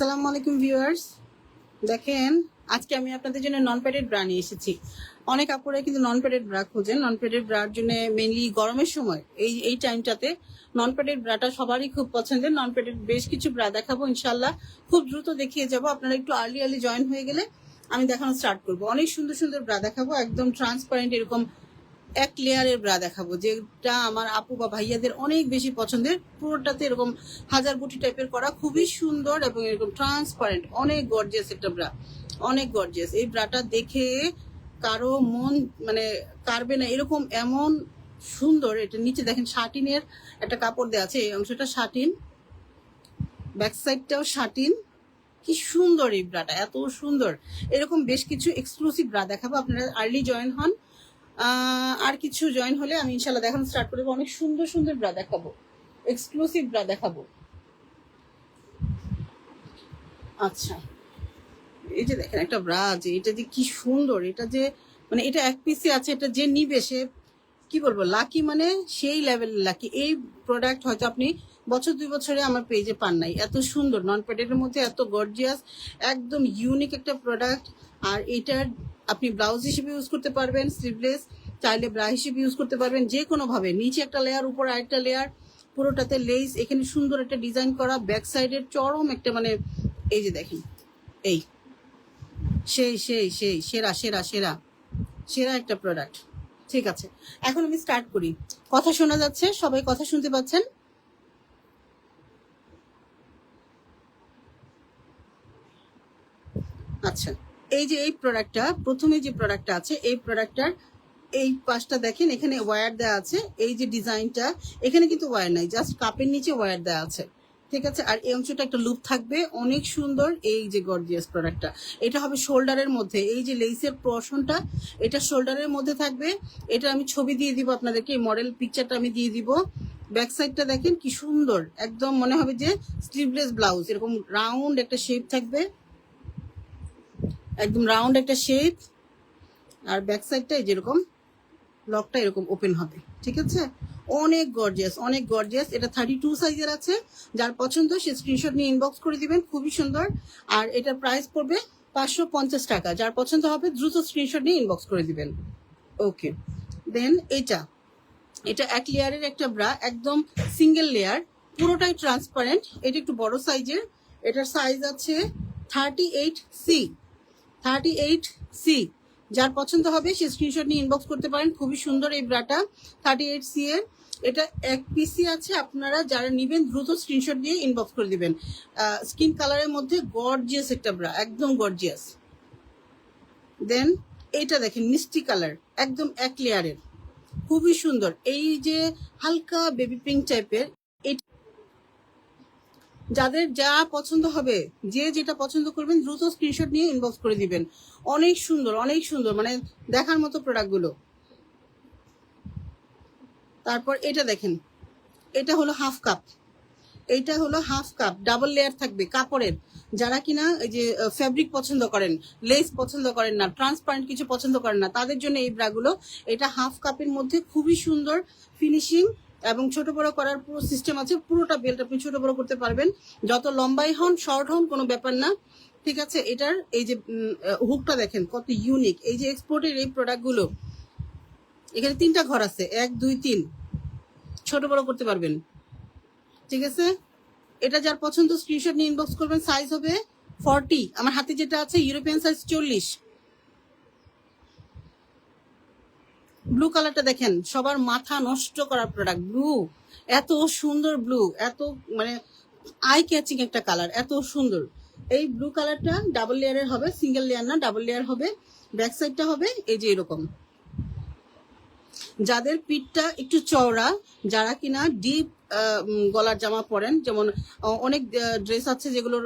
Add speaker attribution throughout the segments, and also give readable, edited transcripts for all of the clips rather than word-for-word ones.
Speaker 1: আসসালামু আলাইকুম ভিউয়ার্স, দেখেন আজকে আমি আপনাদের জন্য নন প্যাডেড ব্রা নিয়ে এসেছি। অনেক আপুরা কিন্তু নন প্যাডেড ব্রা খোঁজেন। নন প্যাডেড ব্রার জন্য মেইনলি গরমের সময় এই টাইমটাতে নন প্যাডেড ব্রাটা সবারই খুব পছন্দের। নন প্যাডেড বেশ কিছু ব্রা দেখাবো ইনশাল্লাহ, খুব দ্রুত দেখিয়ে যাব। আপনারা একটু আর্লি জয়েন হয়ে গেলে আমি দেখানো স্টার্ট করবো। অনেক সুন্দর সুন্দর ব্রা দেখাবো, একদম ট্রান্সপারেন্ট এরকম এক লেয়ারের ব্রা দেখাবো, যেটা আমার আপু বা ভাইয়াদের অনেক বেশি পছন্দের। পুরোটাতে এরকম হাজার বুটি টাইপের করা, খুবই সুন্দর এবং এরকম ট্রান্সপারেন্ট, অনেক গর্জিয়াস একটা ব্রা, অনেক গর্জিয়াস। এই ব্রাটা দেখে কারো মন মানে কারবে না এরকম, এমন সুন্দর। এটা নিচে দেখেন শাটিনের একটা কাপড় দেওয়া আছে, এই অংশটা শাটিন, ব্যাক সাইডটাও শাটিন। কি সুন্দর এই ব্রাটা, এত সুন্দর। এরকম বেশ কিছু এক্সক্লুসিভ ব্রা দেখাবো, আপনারা আর্লি জয়েন হন। আর কিছু জয়েন হলে আমি ইনশাল্লাহ দেখানো স্টার্ট করবো। অনেক সুন্দর সুন্দর ব্রা দেখাবো, এক্সক্লুসিভ ব্রা দেখাবো। আচ্ছা, এই যে দেখেন একটা ব্রা, যে এটা যে কি সুন্দর, এটা যে মানে এটা এক পিসে আছে, এটা যে নিবে সে কি বলবো লাকি, মানে সেই লেভেলের লাকি। এই প্রোডাক্ট হয়তো আপনি বছর 2 বছরে আমার পেজে পান নাই। এত সুন্দর নন প্যাডের মধ্যে, এত গর্জিয়াস, একদম ইউনিক একটা প্রোডাক্ট। আর এটার আপনি ব্লাউজ হিসেবে ইউজ করতে পারবেন, স্লিভলেস চাইলে ব্রা হিসেবে ইউজ করতে পারবেন, যে কোনো ভাবে। নিচে একটা লেয়ার, উপর আরেকটা লেয়ার, পুরোটাতে লেস, এখানে সুন্দর একটা ডিজাইন করা, ব্যাক সাইডের চরম একটা মানে এই যে দেখেন, এই সেই সেই সেই সেরা সেরা সেরা সেরা একটা প্রোডাক্ট। ঠিক আছে, এখন আমি স্টার্ট করি। কথা শোনা যাচ্ছে? সবাই কথা শুনতে পাচ্ছেন? আচ্ছা, এই যে এই প্রোডাক্টটা, প্রথমে যে প্রোডাক্টটা আছে, এই প্রোডাক্টটার এই পাশটা দেখেন, এখানে ওয়্যার দেওয়া আছে। এই যে ডিজাইনটা, এখানে কিন্তু ওয়্যার নাই, জাস্ট কাপের নিচে ওয়্যার দেওয়া আছে। ঠিক আছে, আর এই অংশটা একটা লুপ থাকবে, অনেক সুন্দর। এই যে গর্জিয়াস প্রোডাক্টটা, এটা হবে শোল্ডারের মধ্যে। এই যে লেসের পোর্শনটা, এটা শোল্ডারের মধ্যে থাকবে। এটা আমি ছবি দিয়ে দিব আপনাদেরকে, এই মডেল পিকচারটা আমি দিয়ে দিব। ব্যাক সাইডটা দেখেন কি সুন্দর, একদম মনে হবে যে স্লিভলেস ব্লাউজ। এরকম রাউন্ড একটা শেপ থাকবে, একদম রাউন্ড একটা শেপ। আর ব্যাক সাইডটা যেরকম লকটা এরকম ওপেন হবে। ঠিক আছে, অনেক গর্জিয়াস, অনেক গর্জিয়াস। এটা 32 সাইজের আছে, যার পছন্দ সে স্ক্রিনশট নিয়ে ইনবক্স করে দিবেন, খুবই সুন্দর। আর এটার প্রাইস পড়বে 550 টাকা। যার পছন্দ হবে দ্রুত স্ক্রিনশট নিয়ে ইনবক্স করে দিবেন। ওকে, দেন এটা এটা এক লেয়ারের একটা ব্রা, একদম সিঙ্গেল লেয়ার, পুরোটাই ট্রান্সপারেন্ট। এটা একটু বড় সাইজের, এটার সাইজ আছে 38C, 38C। যার পছন্দ হবে সে স্ক্রিনশট নিয়ে ইনবক্স করতে পারেন, খুবই সুন্দর এই ব্রাটা, 38C এর। এটা এক পিসি আছে, আপনারা যারা নিবেন দ্রুত স্ক্রিনশট দিয়ে ইনবক্স করে দিবেন। স্কিন কালারের মধ্যে গর্জিয়াস একটা ব্রা, একদম গর্জিয়াস। দেন এটা দেখেন মিষ্টি কালার, একদম এক লেয়ারের, খুবই সুন্দর। এই যে হালকা বেবি পিঙ্ক টাইপের, যাদের যা পছন্দ হবে, যে যেটা পছন্দ করবেন দ্রুত স্ক্রিনশট নিয়ে ইনবক্স করে দিবেন। অনেক সুন্দর, অনেক সুন্দর, মানে দেখার মতো প্রোডাক্টগুলো। তারপর এটা দেখেন, এটা হলো হাফ কাপ, এইটা হলো হাফ কাপ, ডাবল লেয়ার থাকবে কাপড়ের। যারা কিনা এই যে ফ্যাব্রিক পছন্দ করেন, লেস পছন্দ করেন না, ট্রান্সপারেন্ট কিছু পছন্দ করেন না, তাদের জন্য এই ব্রাগুলো। এটা হাফ কাপের মধ্যে খুবই সুন্দর ফিনিশিং, এবং ছোট বড় করার পুরো সিস্টেম আছে। পুরোটা বেল্ট আপনি ছোট বড় করতে পারবেন, যত লম্বাই হন শর্ট হন কোনো ব্যাপার না। ঠিক আছে, এটার এই যে হুকটা দেখেন কত ইউনিক। এই যে এক্সপোর্টের এই প্রোডাক্টগুলো, এখানে 3টা ঘর আছে, 1 2 3, ছোট বড় করতে পারবেন। ঠিক আছে, এটা যার পছন্দ স্ক্রিনশট নিয়ে ইনবক্স করবেন। সাইজ হবে 40, আমার হাতে যেটা আছে ইউরোপিয়ান সাইজ 40। ব্লু কালারটা দেখেন, সবার মাথা নষ্ট করার প্রোডাক্ট। ব্লু, এত সুন্দর ব্লু, এত মানে আই ক্যাচিং একটা কালার, এত সুন্দর। এই ব্লু কালারটা ডাবল লেয়ারের হবে, সিঙ্গেল লেয়ার না, ডাবল লেয়ার হবে। ব্যাক সাইডটা হবে এই যে এরকম। যাদের পিঠটা একটু চওড়া, যারা কিনা ডিপ গলার জামা পরেন, যেমন অনেক ড্রেস আছে যেগুলোর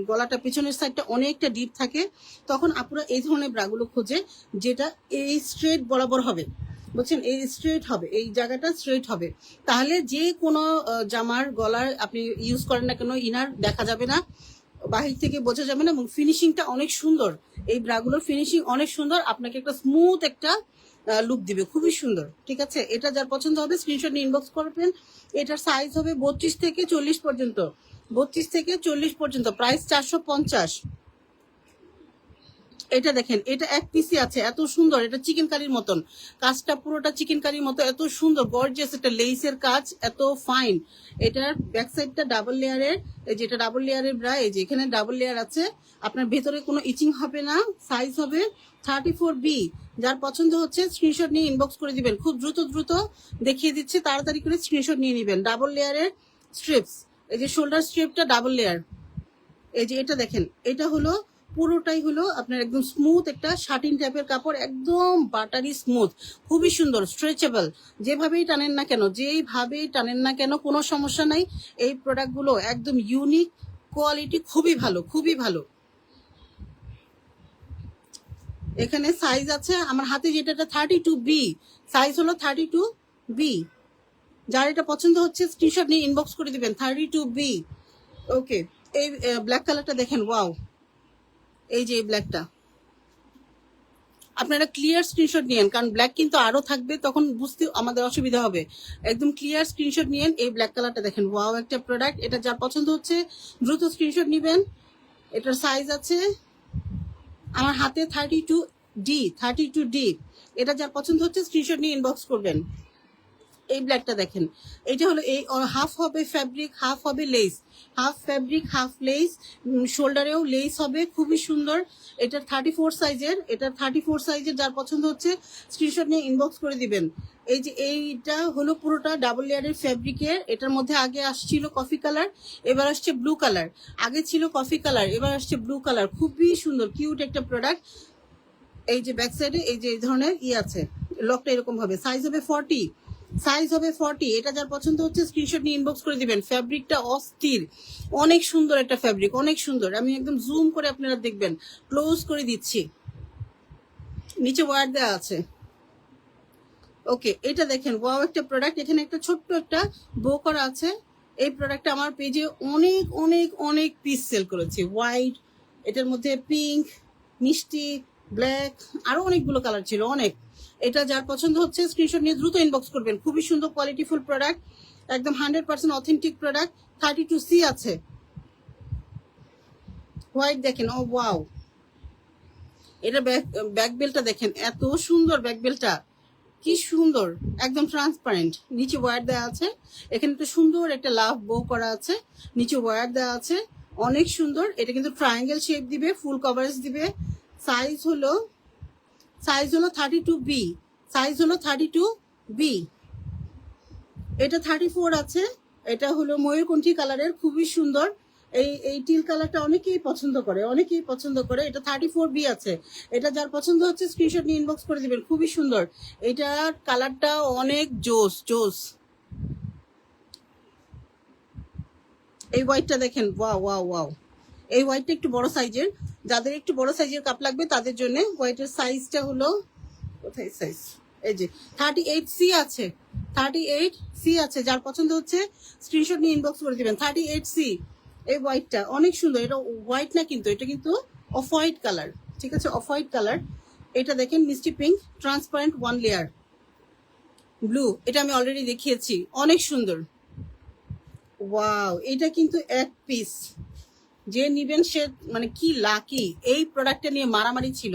Speaker 1: গলাটা পিছনের সাইডটা অনেকটা ডিপ থাকে, তখন আপুরা এই ধরনের ব্রাগুলো খোঁজে, যেটা এই স্ট্রেট বরাবর হবে, বুঝছেন, এই স্ট্রেট হবে, এই জায়গাটা স্ট্রেট হবে। তাহলে যে কোনো জামার গলার আপনি ইউজ করেন না কেন, ইনার দেখা যাবে না, বাহির থেকে বোঝা যাবে না, এবং ফিনিশিংটা অনেক সুন্দর। এই ব্রাগুলোর ফিনিশিং অনেক সুন্দর, আপনাকে একটা স্মুথ একটা লুক দিবে, খুবই সুন্দর। ঠিক আছে, এটা যার পছন্দ হবে স্ক্রিনশট নিয়ে ইনবক্স করবেন। এটার সাইজ হবে 32 থেকে 40 পর্যন্ত। 32 থেকে 40 পর্যন্ত, প্রাইস 450। এটা দেখেন, এটা এক পিসি আছে, এত সুন্দর, এটা চিকেন কারির মতন, কাজটা পুরোটা চিকেন কারির মতো, এত সুন্দর গর্জিয়াস, এটা লেসের কাজ, এত ফাইন। এটার ব্যাক সাইডটা ডাবল লেয়ারের, এই যে এটা ডাবল লেয়ারের ব্রা, এই যে এখানে ডাবল লেয়ার আছে, আপনার ভেতরে কোনো ইচিং হবে না। সাইজ হবে 34B। যার পছন্দ হচ্ছে স্ক্রিনশট নিয়ে ইনবক্স করে দিবেন। খুব দ্রুত দ্রুত দেখিয়ে দিচ্ছে, তাড়াতাড়ি করে স্ক্রিনশট নিয়ে নেবেন। ডাবল লেয়ারের স্ট্রিপস, এই যে শোল্ডার স্ট্রিপটা ডাবল লেয়ার। এই যে এটা দেখেন, এটা হলো পুরোটাই হলো আপনার একদম স্মুথ একটা শাটিন টাইপের কাপড়, একদম বাটারি স্মুথ, খুবই সুন্দর, স্ট্রেচেবল। যেভাবেই টানেন না কেন, যেইভাবেই টানেন না কেন, কোনো সমস্যা নাই। এই প্রোডাক্টগুলো একদম ইউনিক, কোয়ালিটি খুবই ভালো, খুবই ভালো। এখানে সাইজ আছে আমার হাতে যেটা, 32B, সাইজ হলো 32B। যার এটা পছন্দ হচ্ছে স্ক্রিনশট নিয়ে ইনবক্স করে দিবেন, 32B। ওকে, এই ব্ল্যাক কালারটা দেখেন, ওয়াও। এই যে এই ব্ল্যাকটা, আপনারা ক্লিয়ার স্ক্রিনশট নিয়েন, কারণ ব্ল্যাক কিন্তু আরো থাকবে, তখন বুঝতে আমাদের অসুবিধা হবে। একদম ক্লিয়ার স্ক্রিনশট নিয়েন। এই ব্ল্যাক কালারটা দেখেন, ওয়াও একটা প্রোডাক্ট। এটা যার পছন্দ হচ্ছে দ্রুত স্ক্রিনশট নিবেন। এটার সাইজ আছে আমার হাতে 32D। এটা যার পছন্দ হচ্ছে স্ক্রিনশট নিয়ে ইনবক্স করবেন। এই ব্ল্যাকটা দেখেন, এটা হলো এই হাফ হবে ফ্যাব্রিক, হাফ হবে lace, half fabric half lace, শোল্ডারেও লেস হবে, খুবই সুন্দর। এটার 34 সাইজের, এটার 34 সাইজের, যার পছন্দ হচ্ছে স্ক্রিনশট নিয়ে ইনবক্স করে দিবেন। এই যে এইটা হলো পুরোটা ডাবল লেয়ারের ফ্যাব্রিকের। এটার মধ্যে আগে আসছিল কফি কালার, এবার আসছে ব্লু কালার। আগে ছিল কফি কালার, এবার আসছে ব্লু কালার, খুবই সুন্দর কিউট একটা প্রোডাক্ট। এই যে ব্যাক সাইডে এই যে এই ধরনের আছে, লকটা এরকম হবে। সাইজ হবে 40, সাইজ হবে 40। এটা যার পছন্দ হচ্ছে স্ক্রিনশট নিয়ে ইনবক্স করে দিবেন। ফ্যাব্রিকটা অস্থির, অনেক সুন্দর একটা ফ্যাব্রিক, অনেক সুন্দর। আমি একদম জুম করে আপনারা দেখবেন, ক্লোজ করে দিচ্ছি, নিচে ওয়্যার দেওয়া আছে। ওকে, এটা দেখেন, ওয়াও একটা প্রোডাক্ট। এখানে একটা ছোট্ট একটা বো করা আছে। এই প্রোডাক্টটা আমার পেজে অনেক অনেক অনেক পিস সেল করেছে। হোয়াইট, এটার মধ্যে পিঙ্ক, মিষ্টি, ব্ল্যাক, আরো অনেকগুলো কালার ছিল, অনেক। এটা যার পছন্দ হচ্ছে স্ক্রিনশট নিয়ে দ্রুত ইনবক্স করবেন। খুবই সুন্দর কোয়ালিটিফুল প্রোডাক্ট, একদম 100% অথেন্টিক প্রোডাক্ট। 32C আছে। হোয়াইট দেখেন, ও ওয়াও। এটা ব্যাক বেলটা দেখেন, এত সুন্দর ব্যাক বেলটা, কি সুন্দর, একদম ট্রান্সপারেন্ট। নিচে ওয়্যার দেওয়া আছে, এখানে একটা সুন্দর একটা লাভ বো করা আছে, নিচে ওয়্যার দেওয়া আছে, অনেক সুন্দর। এটা কিন্তু ট্রায়াঙ্গেল শেপ দিবে, ফুল কভারেজ দিবে। সাইজ হলো 32B, সাইজ হলো 32B। এটা 34 আছে। এটা হলো ময়ূরকণ্ঠী কালারের, খুবই সুন্দর। এই টিল কালারটা অনেকেই পছন্দ করে, অনেকেই পছন্দ করে। এটা 34B আছে। এটা যার পছন্দ হচ্ছে স্ক্রিনশট নিয়ে ইনবক্স করে দিবেন, খুবই সুন্দর। এটার কালারটা অনেক জোস জোস। এই হোয়াইটটা দেখেন, ওয়াও ওয়াও ওয়াও। এই হোয়াইটটা একটু বড় সাইজের, যাদের একটু বড় সাইজের কাপ লাগবে তাদের জন্য। হোয়াইটের সাইজটা হলো, কোথায় সাইজ, এই যে 38C আছে, 38C আছে। যার পছন্দ হচ্ছে স্ক্রিনশট নিয়ে ইনবক্স করে দিবেন। 38C। এই হোয়াইটটা অনেক সুন্দর। এটা হোয়াইট না কিন্তু, এটা কিন্তু অফ হোয়াইট কালার, ঠিক আছে, অফ হোয়াইট কালার। এটা দেখেন মিষ্টি pink, transparent, one layer blue. এটা আমি অলরেডি দেখিয়েছি, অনেক সুন্দর। ওয়াও, এটা কিন্তু এক পিস, যে নিবেন সে মানে কি লাকি। এই প্রোডাক্টটা নিয়ে মারামারি ছিল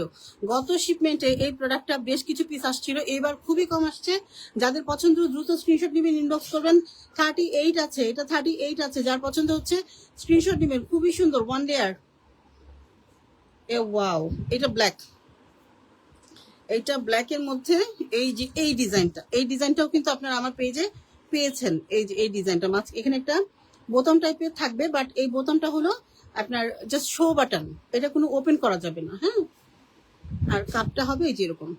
Speaker 1: গত শিপমেন্টে। এই প্রোডাক্টটা বেশ কিছু পিস আসছিল, এবার খুবই কম আসছে। যাদের পছন্দ দ্রুত স্ক্রিনশট নেবেন, ইনবক্স করবেন। 38 আছে, এটা 38 আছে। যার পছন্দ হচ্ছে স্ক্রিনশট নেবেন, খুবই সুন্দর, ওয়ান লেয়ার। এ ওয়াও, এটা ব্ল্যাক, এইটা ব্ল্যাকের মধ্যে এই যে এই ডিজাইনটা, এই ডিজাইনটাও কিন্তু আপনারা আমার পেজে পেয়েছেন। এই যে এই ডিজাইনটা এখানে একটা বোতাম টাইপের থাকবে, বাট এই বোতামটা হলো আপনার জাস্ট শো বাটন, এটা কোনো ওপেন করা যাবে না, হ্যাঁ। আর কাপটা হবে এই যে এরকম,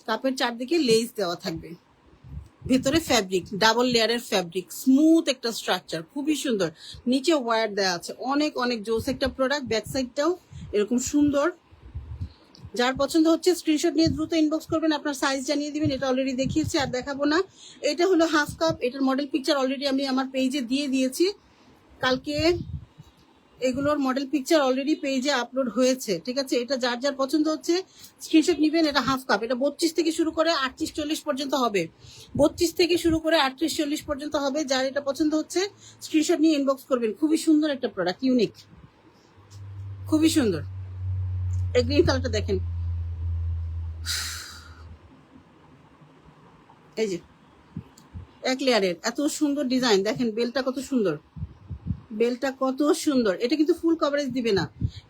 Speaker 1: কাপের চারদিকে লেস দেওয়া থাকবে, ভেতরে ফ্যাব্রিক, ডাবল লেয়ারের ফ্যাব্রিক, স্মুথ একটা স্ট্রাকচার, খুবই সুন্দর। নিচে ওয়্যার দেওয়া আছে, অনেক অনেক জোস একটা প্রোডাক্ট। ব্যাক সাইডটাও এরকম সুন্দর। যার পছন্দ হচ্ছে স্ক্রিনশট নিয়ে দ্রুত ইনবক্স করবেন, আপনার সাইজ জানিয়ে দিবেন। এটা অলরেডি দেখিয়েছি, আর দেখাবো না। এটা হলো হাফ কাপ, এটার মডেল পিকচার অলরেডি আমি আমার পেজে দিয়ে দিয়েছি কালকে। এগুলোর মডেল পিকচার অলরেডি পেজে আপলোড হয়েছে, ঠিক আছে? এটা যার যার পছন্দ হচ্ছে স্ক্রিনশট নিবেন। এটা হাফ কাপ, এটা 32 থেকে শুরু করে 38-40 পর্যন্ত হবে, 32 থেকে শুরু করে 38-40 পর্যন্ত হবে। যার এটা পছন্দ হচ্ছে স্ক্রিনশট নিয়ে ইনবক্স করবেন। খুবই সুন্দর একটা প্রোডাক্ট, ইউনিক, খুবই সুন্দর। এই গ্রিন কালারটা দেখেন, এই যে এক লেয়ারের এত সুন্দর ডিজাইন, দেখেন বেলটা কত সুন্দর, বেলটা কত সুন্দর। এটা কিন্তু ফুল কভারেজ দিবে না,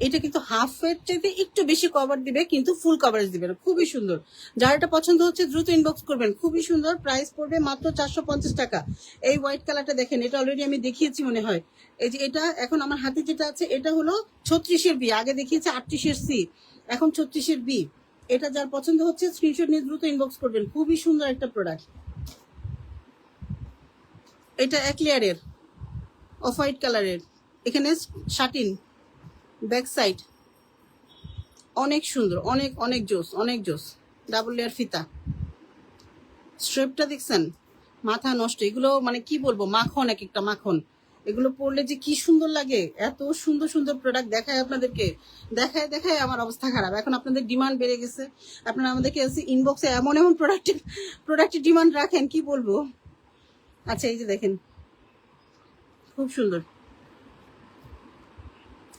Speaker 1: এটা কিন্তু হাফ এর চাইতে একটু বেশি কভার দিবে, কিন্তু ফুল কভারেজ দিবে না। খুবই সুন্দর। যার এটা পছন্দ হচ্ছে দ্রুত ইনবক্স করবেন। খুবই সুন্দর, প্রাইস পড়বে মাত্র 450 টাকা। এই হোয়াইট কালারটা দেখেন, এটা অলরেডি আমি দেখিয়েছি মনে হয়। এই যে এটা এখন আমার হাতে যেটা আছে, এটা হলো 36-এর বি, আগে দেখিয়েছে 38-এর সি, এখন 36-এর বি। এটা যার পছন্দ হচ্ছে স্ক্রিনশট নিয়ে দ্রুত ইনবক্স করবেন। খুবই সুন্দর একটা প্রোডাক্ট। এটা এক লেয়ারের অফ হোয়াইট কালারের, এখানে শাটিন ব্যাক সাইড, অনেক সুন্দর, অনেক অনেক জোস, অনেক জোস। ডাবল লেয়ার ফিতা, স্ট্রেপটা দেখছেন, মাথা নষ্ট। এগুলো মানে কি বলবো, মাখন, এক একটা মাখন। এগুলো পরলে যে কি সুন্দর লাগে। এত সুন্দর সুন্দর প্রোডাক্ট দেখায় আপনাদেরকে, দেখায় দেখায় আমার অবস্থা খারাপ। এখন আপনাদের ডিমান্ড বেড়ে গেছে, আপনারা আমাদেরকে ইনবক্সে এমন এমন প্রোডাক্টের ডিমান্ড রাখেন, কি বলবো। আচ্ছা এই যে দেখেন, খুব সুন্দর।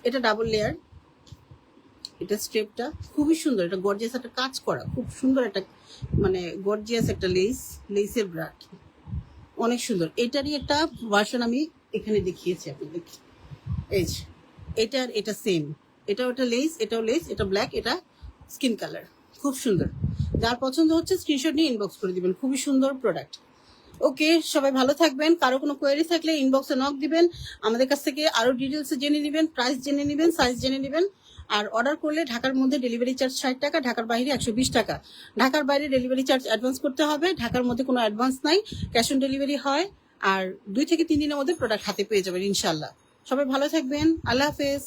Speaker 1: এটা ডাবল লেয়ার, এটা স্ট্রেপটা খুবই সুন্দর। এটা গর্জিয়াস একটা কাজ করা, খুব সুন্দর একটা মানে গর্জিয়াস একটা লেসের ব্রাট, অনেক সুন্দর। এটারই একটা ভার্সন আমি এখানে দেখিয়েছি আপনাদেরকে। এই যে এটার এটা সেম, এটাও একটা লেস, এটাও লেস, এটা ব্ল্যাক, এটা স্কিন কালার, খুব সুন্দর। যার পছন্দ হচ্ছে স্ক্রিনশট নিয়ে ইনবক্স করে দিবেন। খুবই সুন্দর প্রোডাক্ট। ওকে, সবাই ভালো থাকবেন। কারো কোনো কোয়েরি থাকলে ইনবক্সে নক দিবেন, আমাদের কাছ থেকে আরো ডিটেলসে জেনে নেবেন, প্রাইস জেনে নেবেন, সাইজ জেনে নেবেন। আর অর্ডার করলে ঢাকার মধ্যে ডেলিভারি চার্জ 60 টাকা, ঢাকার বাইরে 120 টাকা। ঢাকার বাইরে ডেলিভারি চার্জ অ্যাডভান্স করতে হবে, ঢাকার মধ্যে কোনো অ্যাডভান্স নাই, ক্যাশ অন ডেলিভারি হয়। আর 2 থেকে 3 দিনের মধ্যে প্রোডাক্ট হাতে পেয়ে যাবেন ইনশাল্লাহ। সবাই ভালো থাকবেন, আল্লাহ হাফেজ।